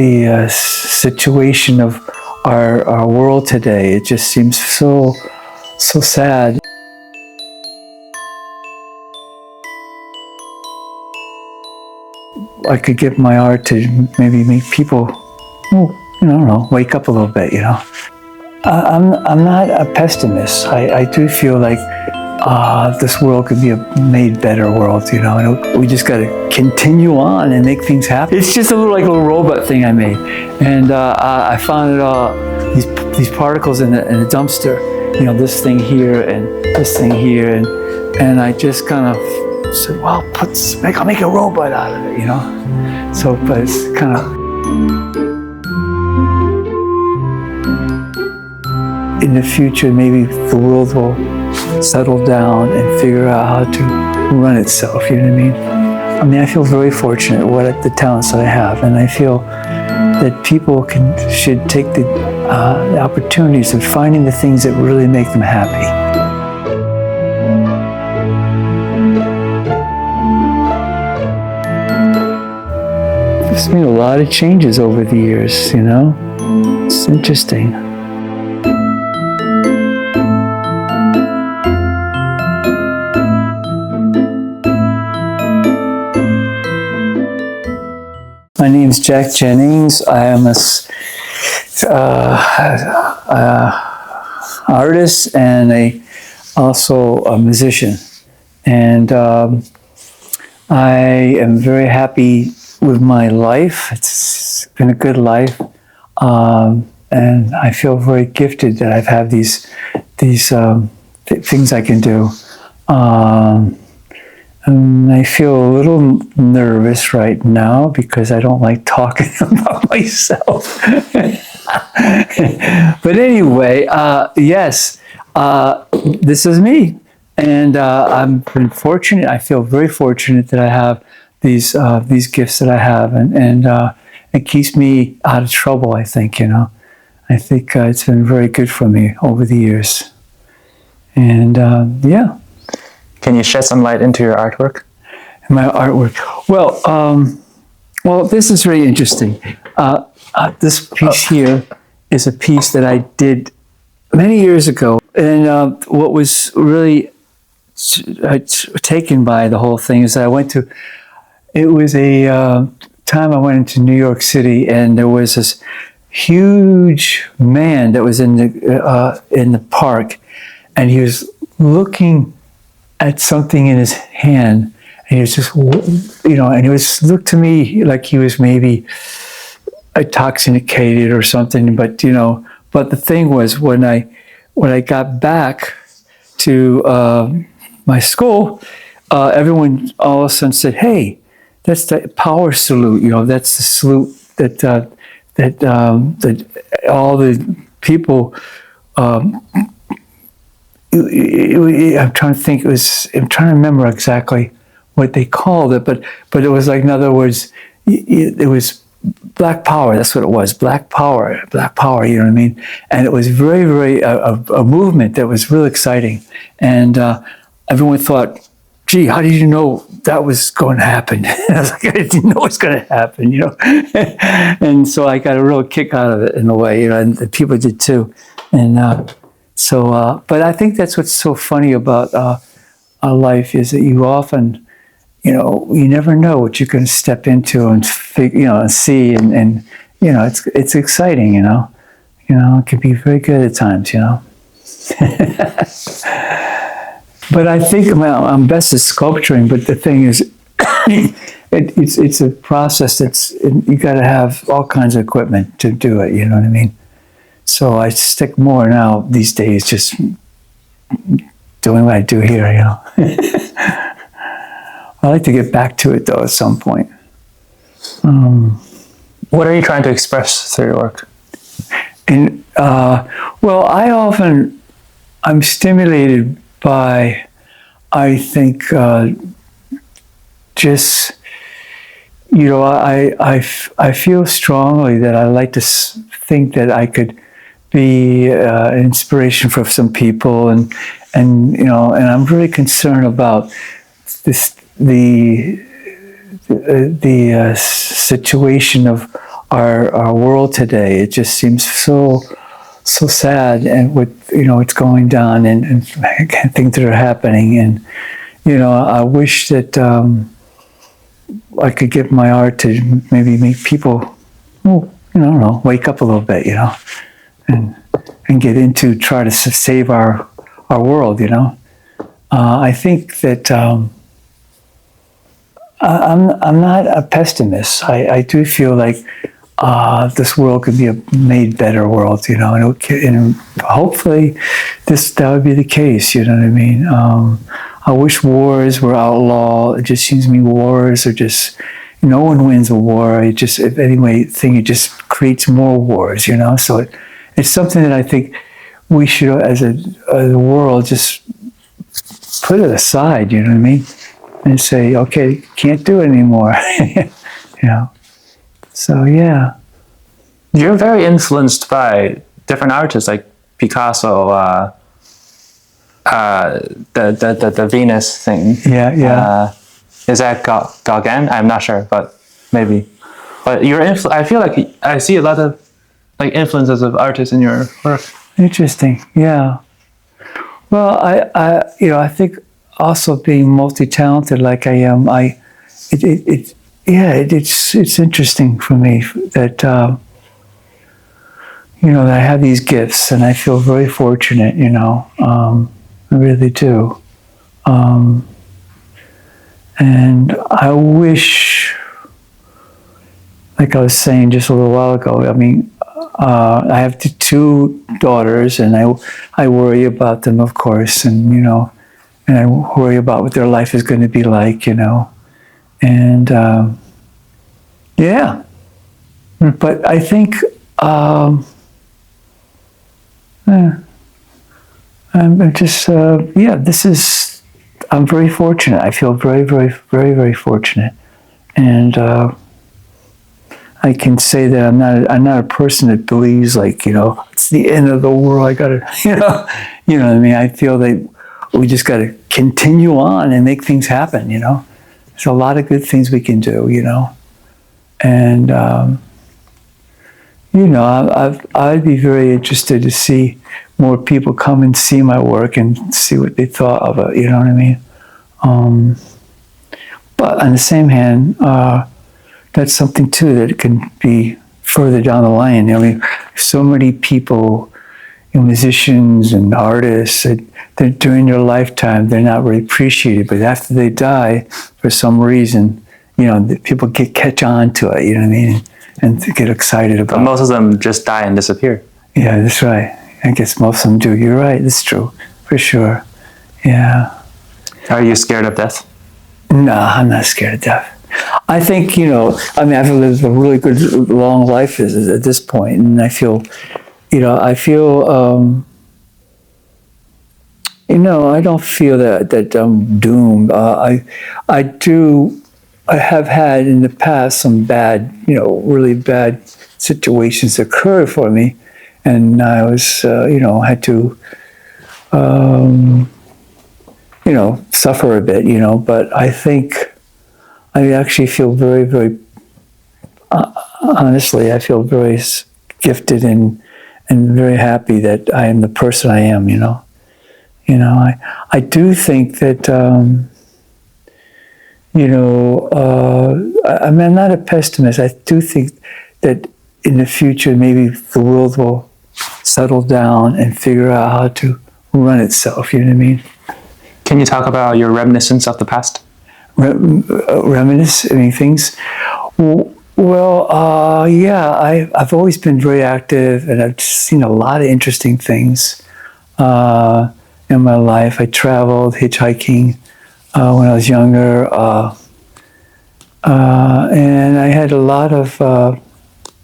the situation of our world today. It just seems so sad. I could give my art to maybe make people, I don't know, wake up a little bit, I'm not a pessimist. I do feel like this world could be a made better world, and we just got to continue on and make things happen. It's just a little robot thing I made, and I found these particles in a dumpster, this thing here and this thing here, and I just kind of said, well, I'll make a robot out of it, So, but it's kind of, in the future, maybe the world will settle down and figure out how to run itself, you know what I mean? I feel very fortunate with the talents that I have, and I feel that people should take the opportunities of finding the things that really make them happy. There's been a lot of changes over the years, It's interesting. My name is Jack Jennings. I am an artist and also a musician. And I am very happy with my life. It's been a good life. And I feel very gifted that I've had these things I can do. And I feel a little nervous right now because I don't like talking about myself. But anyway, yes, this is me. And I've been fortunate. I feel very fortunate that I have these gifts that I have. And it keeps me out of trouble, I think, I think it's been very good for me over the years. And yeah. Can you shed some light into your artwork? My artwork. Well, this is very interesting. This piece here is a piece that I did many years ago. And what was really taken by the whole thing is that it was a time I went into New York City, and there was this huge man that was in the park, and he was looking at something in his hand, and he was just, and he looked to me like he was maybe intoxicated or something. But but the thing was, when I got back to my school, everyone all of a sudden said, "Hey, that's the power salute. That's the salute that all the people." I'm trying to think. I'm trying to remember exactly what they called it, but it was like, in other words, it was Black Power. That's what it was. Black Power. You know what I mean? And it was very, very a movement that was really exciting. And everyone thought, "Gee, how did you know that was going to happen?" And I was like, "I didn't know it was going to happen," And so I got a real kick out of it in a way, and the people did too. And but I think that's what's so funny about our life, is that you often, you never know what you're going to step into and and see, and it's exciting, it can be very good at times, But I think I'm best at sculpturing, but the thing is, it's a process you got to have all kinds of equipment to do it, you know what I mean? So I stick more now these days, just doing what I do here, I like to get back to it, though, at some point. What are you trying to express through your work? Well, I'm stimulated by, I think, just, I feel strongly that I like to think that I could be an inspiration for some people, and I'm really concerned about the situation of our world today. It just seems so sad, and with what's going down, and things that are happening. And I wish that I could get my art to maybe make people, I don't know, wake up a little bit, and get into try to save our world. I think that I'm not a pessimist. I do feel like this world could be a made better world, and hopefully that would be the case. You know what I mean? I wish wars were outlawed. It just seems to me wars are just, no one wins a war. It just, if anything, it just creates more wars. So it's something that I think we should, as a world, just put it aside. You know what I mean? And say, okay, can't do it anymore. So yeah. You're very influenced by different artists like Picasso, the Venus thing. Yeah. Is that Gauguin? I'm not sure, but maybe. But I feel like I see a lot of like influences of artists in your work. Interesting. Yeah. Well, I think also being multi-talented like I am, it's interesting for me that that I have these gifts, and I feel very fortunate. I really do. And I wish, like I was saying just a little while ago, I mean, I have two daughters, and I worry about them, of course, and and I worry about what their life is going to be like, and yeah. But I think I'm just I'm very fortunate. I feel very, very, very, very fortunate, and I can say that I'm not a person that believes like it's the end of the world. I gotta you know what I mean. I feel that we just gotta continue on and make things happen. There's a lot of good things we can do. And I'd be very interested to see more people come and see my work and see what they thought of it. You know what I mean? But on the same hand, that's something too that can be further down the line. I mean, so many people, musicians and artists, that during their lifetime they're not really appreciated, but after they die, for some reason, people catch on to it. You know what I mean? And get excited about. But most of them just die and disappear. Yeah, that's right. I guess most of them do. You're right. That's true, for sure. Yeah. Are you scared of death? No, I'm not scared of death. I think, I've lived a really good, long life at this point, and I feel, I don't feel that I'm doomed. I have had in the past some bad, really bad situations occur for me, and I was, had to, suffer a bit, but I think I actually feel very, very, honestly, I feel very gifted and very happy that I am the person I am, I do think that, I'm not a pessimist. I do think that in the future, maybe the world will settle down and figure out how to run itself, you know what I mean? Can you talk about your reminiscence of the past? Reminisce any things? Well, I've always been very active, and I've seen a lot of interesting things in my life. I traveled hitchhiking when I was younger, and I had a lot of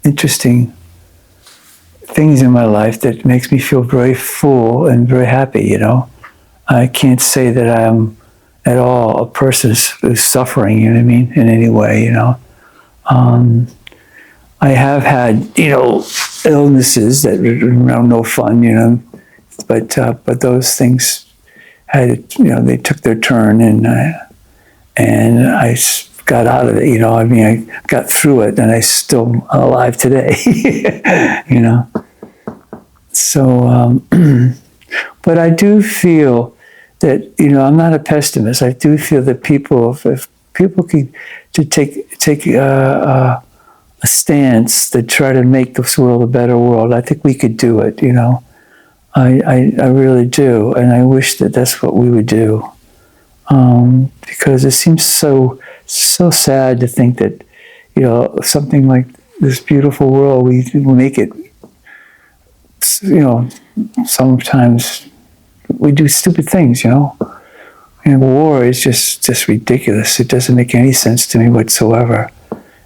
interesting things in my life that makes me feel very full and very happy. I can't say that I'm at all a person who's suffering, you know what I mean, in any way. I have had illnesses that are no fun, but those things had they took their turn, and I got out of it. I mean, I got through it, and I still alive today. So, but I do feel that I'm not a pessimist. I do feel that if people could to take a stance to try to make this world a better world, I think we could do it. I really do, and I wish that that's what we would do. Because it seems so sad to think that something like this beautiful world, we make it. Sometimes we do stupid things. And war is just ridiculous. It doesn't make any sense to me whatsoever.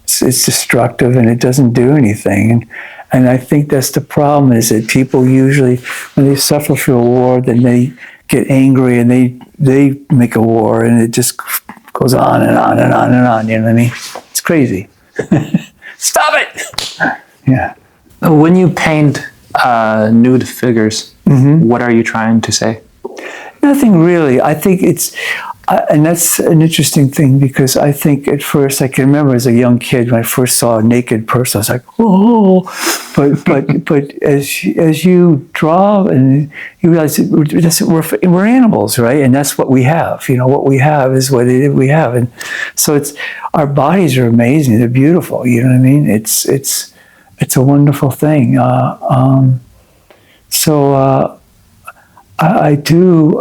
It's destructive, and it doesn't do anything. And I think that's the problem, is that people usually, when they suffer through a war, then they get angry and they make a war, and it just goes on and on and on and on. You know what I mean? It's crazy. Stop it! Yeah. When you paint nude figures, what are you trying to say? Nothing really. I think and that's an interesting thing, because I think at first, I can remember as a young kid when I first saw a naked person, I was like, "Oh!" But as you draw and you realize we're animals, right? And that's what we have. What we have is what we have, and so our bodies are amazing. They're beautiful. You know what I mean? It's a wonderful thing. So I do.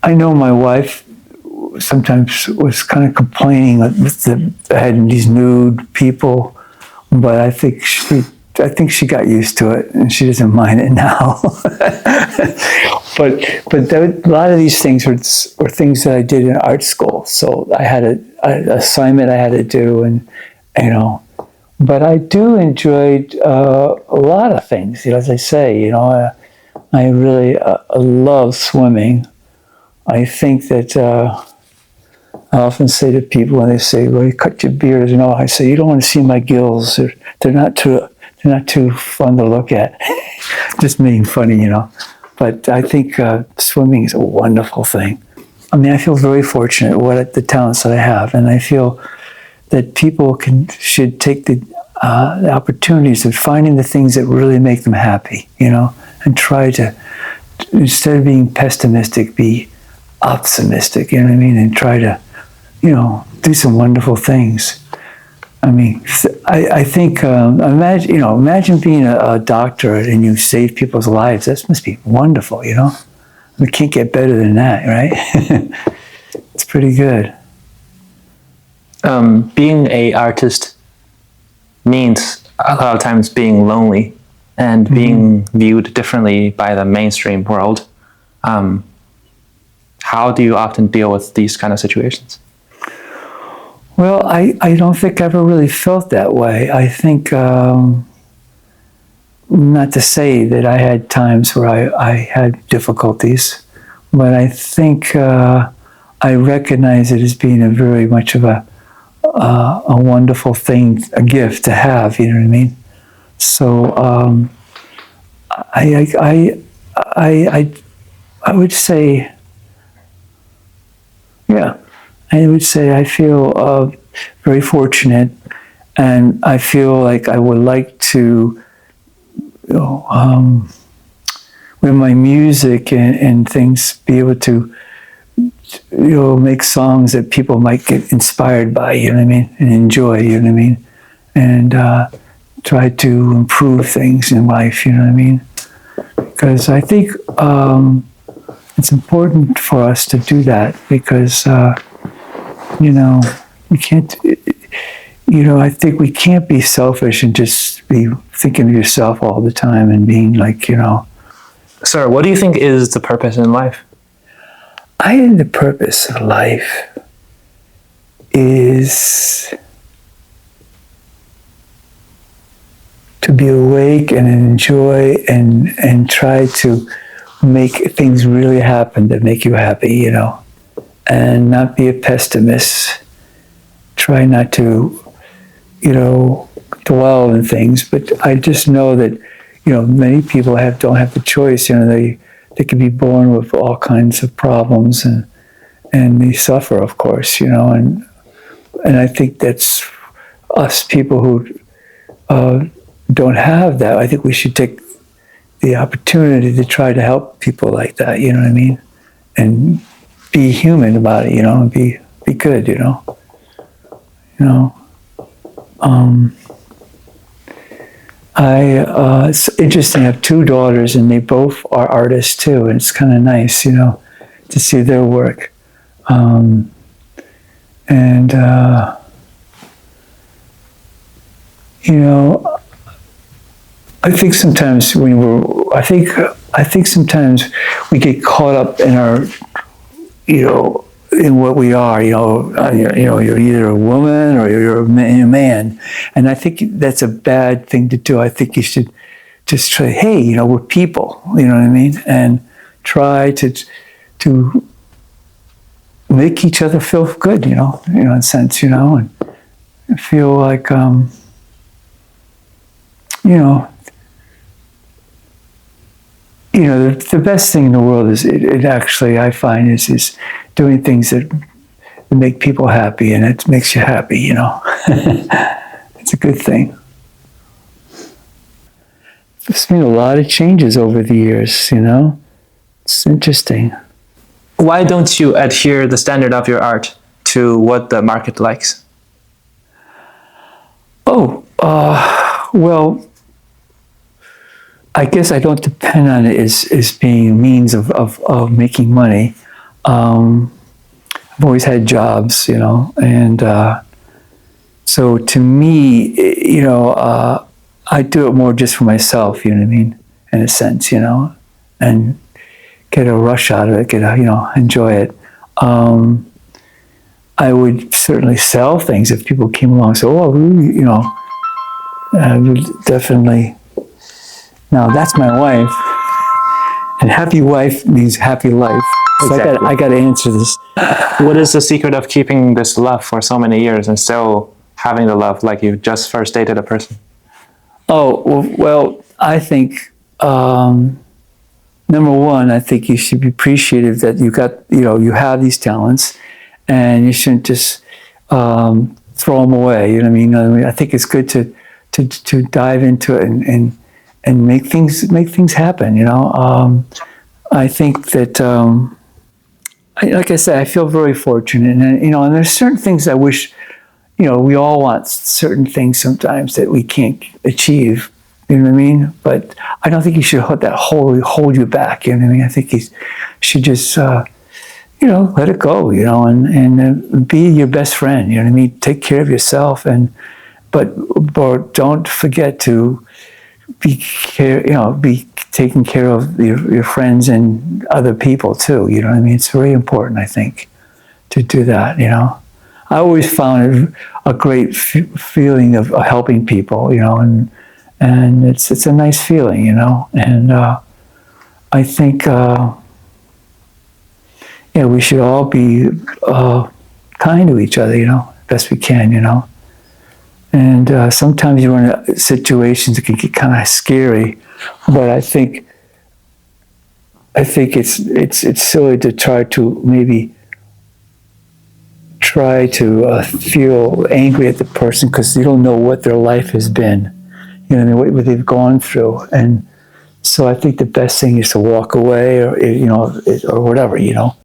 I know my wife sometimes was kind of complaining with I had these nude people, but I think she got used to it, and she doesn't mind it now. but a lot of these things were things that I did in art school. So I had an assignment I had to do, and But I do enjoy a lot of things. As I say, I really love swimming. I think that I often say to people when they say, "Well, you cut your beard," I say, "You don't want to see my gills. They're not too fun to look at." Just being funny, But I think swimming is a wonderful thing. I mean, I feel very fortunate what the talents that I have, and I feel that people should take the opportunities of finding the things that really make them happy, and try to, instead of being pessimistic, be optimistic, and try to, do some wonderful things. I mean, I think, imagine being a doctor and you save people's lives. That must be wonderful, We can't get better than that, right? It's pretty good. Being an artist means a lot of times being lonely and being viewed differently by the mainstream world. How do you often deal with these kind of situations? Well, I don't think I ever really felt that way. I think, not to say that I had times where I had difficulties, but I think I recognize it as being very much of a wonderful thing, a gift to have. You know what I mean? So I would say, yeah, I would say I feel very fortunate, and I feel like I would like to, with my music and things, be able to, make songs that people might get inspired by, and enjoy, and try to improve things in life, because I think it's important for us to do that, because we can't, I think we can't be selfish and just be thinking of yourself all the time and being like, Sir, what do you think is the purpose in life? I think the purpose of life is to be awake and enjoy and try to make things really happen that make you happy, and not be a pessimist. Try not to, dwell in things, but I just know that, many people don't have the choice. They could be born with all kinds of problems, and and they suffer, of course, and I think that's us people who don't have that. I think we should take the opportunity to try to help people like that. You know what I mean? And be human about it. And be good. It's interesting. I have two daughters, and they both are artists too, and it's kind of nice, to see their work. And I think sometimes I think sometimes we get caught up in our, in what we are. You're either a woman or you're a man, and I think that's a bad thing to do. I think you should just try. Hey, we're people. You know what I mean? And try to make each other feel good. In a sense. And feel like the best thing in the world is it actually, I find, is doing things that make people happy, and it makes you happy. It's a good thing. There's been a lot of changes over the years. It's interesting. Why don't you adhere the standard of your art to what the market likes? Well, I guess I don't depend on it as being a means of making money. I've always had jobs, and so to me, I do it more just for myself, you know what I mean, in a sense, and get a rush out of it, enjoy it. I would certainly sell things if people came along and said, I would definitely. Now that's my wife, and happy wife means happy life. So Exactly. I got to answer this. What is the secret of keeping this love for so many years and still having the love like you just first dated a person? Oh, well, I think, number one, I think you should be appreciative that you have these talents, and you shouldn't just throw them away. You know what I mean? I think it's good to dive into it and make things happen. I think that, like I said, I feel very fortunate, and there's certain things I wish. We all want certain things sometimes that we can't achieve. You know what I mean? But I don't think you should hold you back. You know what I mean? I think you should just, let it go. And be your best friend. You know what I mean? Take care of yourself, but don't forget to be taking care of your friends and other people too. You know what I mean? It's very important, I think, to do that. I always found it a great feeling of helping people, and it's a nice feeling, and I think we should all be kind to each other, best we can, and sometimes you run into situations that can get kind of scary, but I think it's silly to try to feel angry at the person because you don't know what their life has been, what they've gone through, and so I think the best thing is to walk away or whatever.